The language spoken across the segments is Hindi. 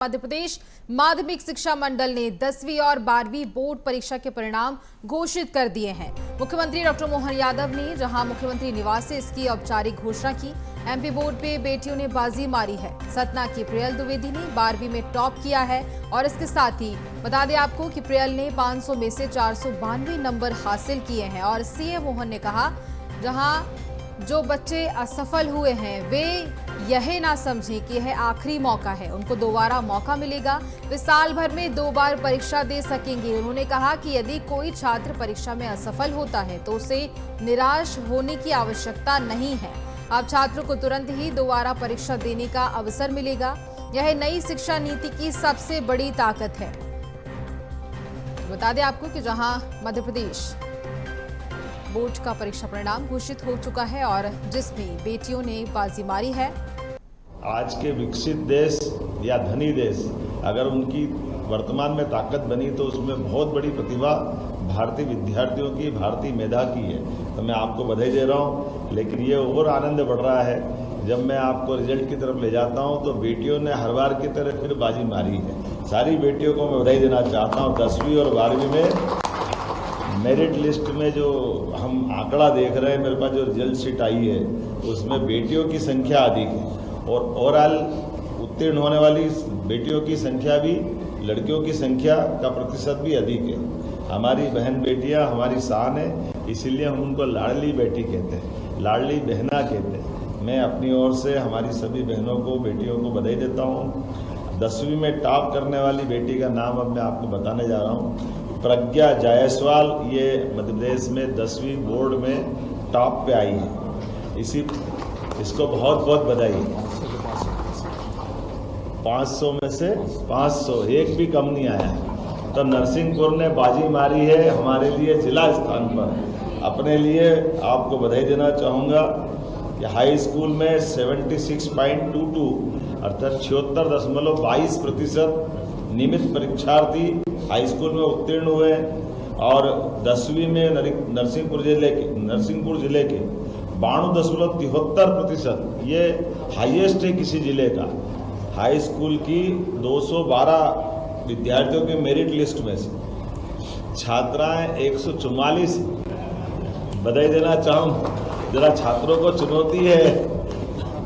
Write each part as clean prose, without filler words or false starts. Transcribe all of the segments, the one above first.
मध्य प्रदेश माध्यमिक शिक्षा मंडल ने 10वीं और 12वीं बोर्ड परीक्षा के परिणाम घोषित कर दिए हैं। मुख्यमंत्री डॉक्टर मोहन यादव ने जहां मुख्यमंत्री निवास से इसकी औपचारिक घोषणा की। एमपी बोर्ड पे बेटियों ने बाजी मारी है। सतना की प्रियल द्विवेदी ने 12वीं में टॉप किया है और इसके साथ ही बता दें आपको कि प्रियल ने 500 में से 492 नंबर हासिल किए हैं। और सीएम मोहन ने कहा, जहां जो बच्चे असफल हुए हैं वे यह ना समझें कि यह आखिरी मौका है, उनको दोबारा मौका मिलेगा। वे साल भर में 2 बार परीक्षा दे सकेंगे। उन्होंने कहा कि यदि कोई छात्र परीक्षा में असफल होता है तो उसे निराश होने की आवश्यकता नहीं है। अब छात्रों को तुरंत ही दोबारा परीक्षा देने का अवसर मिलेगा। यह नई शिक्षा नीति की सबसे बड़ी ताकत है। बता दें आपको कि जहां मध्य प्रदेश बोर्ड का परीक्षा परिणाम घोषित हो चुका है और जिसमें बेटियों ने बाजी मारी है। आज के विकसित देश या धनी देश अगर उनकी वर्तमान में ताकत बनी तो उसमें बहुत बड़ी प्रतिभा भारतीय विद्यार्थियों की, भारतीय मेधा की है। तो मैं आपको बधाई दे रहा हूं। लेकिन ये और आनंद बढ़ रहा है जब मैं आपको रिजल्ट की तरफ ले जाता हूं तो बेटियों ने हर बार की तरह फिर बाजी मारी है। सारी बेटियों को मैं बधाई देना चाहता हूँ। 10वीं और 12वीं में मेरिट लिस्ट में जो हम आंकड़ा देख रहे हैं, मेरे पास जो रिजल्ट शीट आई है उसमें बेटियों की संख्या अधिक है और ओवरऑल उत्तीर्ण होने वाली बेटियों की संख्या भी, लड़कियों की संख्या का प्रतिशत भी अधिक है। हमारी बहन बेटियां हमारी शान है, इसीलिए हम उनको लाडली बेटी कहते हैं, लाडली बहना कहते हैं। मैं अपनी ओर से हमारी सभी बहनों को, बेटियों को बधाई देता हूँ। 10वीं में टॉप करने वाली बेटी का नाम अब मैं आपको बताने जा रहा हूँ। प्रज्ञा जायसवाल, ये मध्य प्रदेश में 10वीं बोर्ड में टॉप पे आई है। इसको बहुत बहुत बधाई। 500 में से 500, एक भी कम नहीं आया। तो नरसिंहपुर ने बाजी मारी है हमारे लिए जिला स्थान पर। अपने लिए आपको बधाई देना चाहूँगा कि हाई स्कूल में 76.22 अर्थात 76.22% नियमित परीक्षार्थी हाई स्कूल में उत्तीर्ण हुए और 10वीं में नरसिंहपुर जिले के 92.73%, ये हाईएस्ट है किसी जिले का। हाई स्कूल की 212 विद्यार्थियों के मेरिट लिस्ट में से छात्राएं 144। बधाई देना चाहूँ। जरा छात्रों को चुनौती है,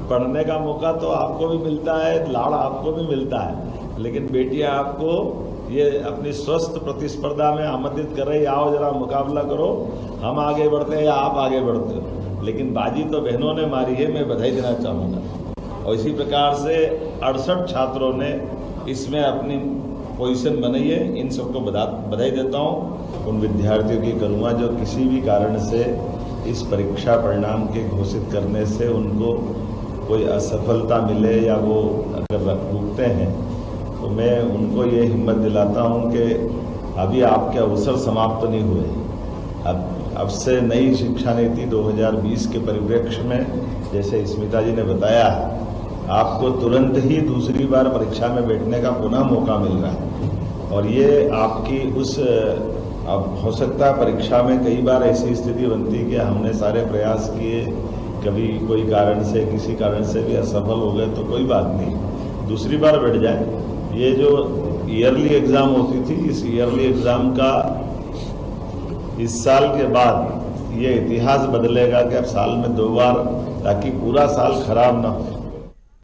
पढ़ने का मौका तो आपको भी मिलता है, लाड़ आपको भी मिलता है, लेकिन बेटियां आपको ये अपनी स्वस्थ प्रतिस्पर्धा में आमंत्रित कर रही, आओ जरा मुकाबला करो, हम आगे बढ़ते हैं या आप आगे बढ़ते हो। लेकिन बाजी तो बहनों ने मारी है, मैं बधाई देना चाहूँगा। और इसी प्रकार से 68 छात्रों ने इसमें अपनी पोजीशन बनाई है। इन सबको बधाई देता हूँ। उन विद्यार्थियों की करूँगा जो किसी भी कारण से इस परीक्षा परिणाम के घोषित करने से उनको कोई असफलता मिले या वो अगर रुकते हैं तो मैं उनको ये हिम्मत दिलाता हूँ कि अभी आपके अवसर समाप्त नहीं हुए। अब से नई शिक्षा नीति 2020 के परिप्रेक्ष्य में, जैसे स्मिता जी ने बताया, आपको तुरंत ही दूसरी बार परीक्षा में बैठने का पुनः मौका मिल रहा है। और ये आपकी अब हो सकता है परीक्षा में कई बार ऐसी स्थिति बनती कि हमने सारे प्रयास किए, कभी कोई कारण से, किसी कारण से भी असफल हो गए तो कोई बात नहीं, दूसरी बार बैठ जाए। ये जो ईयरली एग्ज़ाम होती थी, इस ईयरली एग्ज़ाम का इस साल के बाद ये इतिहास बदलेगा कि अब साल में 2 बार, ताकि पूरा साल खराब ना हो।